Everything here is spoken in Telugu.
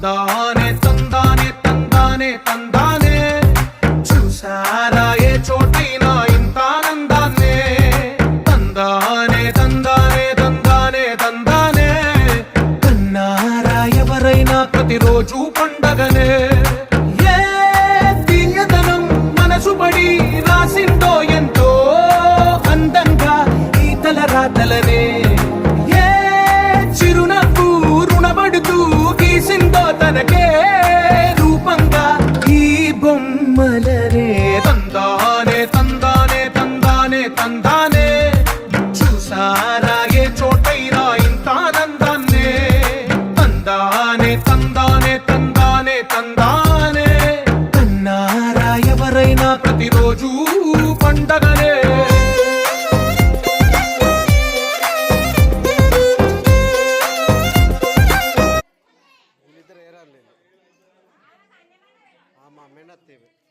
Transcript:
తందానే తందానే తందానే తందానే చూసారా ఏ చోటైనా ఇంత ఆనందాన్నే తందానే తందానే తందానే తందానే కన్నారా ఎవరైనా ప్రతిరోజు పండగనే ఏ తీయదనం మనసు పడి రాసిందో ఎంతో అందంగా ఈ తల రాతలనే ఏ చిరునవ్వు రుణపడుతూ గీసిందో తనకే రూపంగా ఈ బొమ్మలనే తందానే తందానే తందానే తందానే చూసారా ఏ చోటైనా ఇంత ఆనందాన్నే తందానే తందానే తందానే తందానే కన్నారా ఎవరైనా ప్రతిరోజు పండగనే मेहनत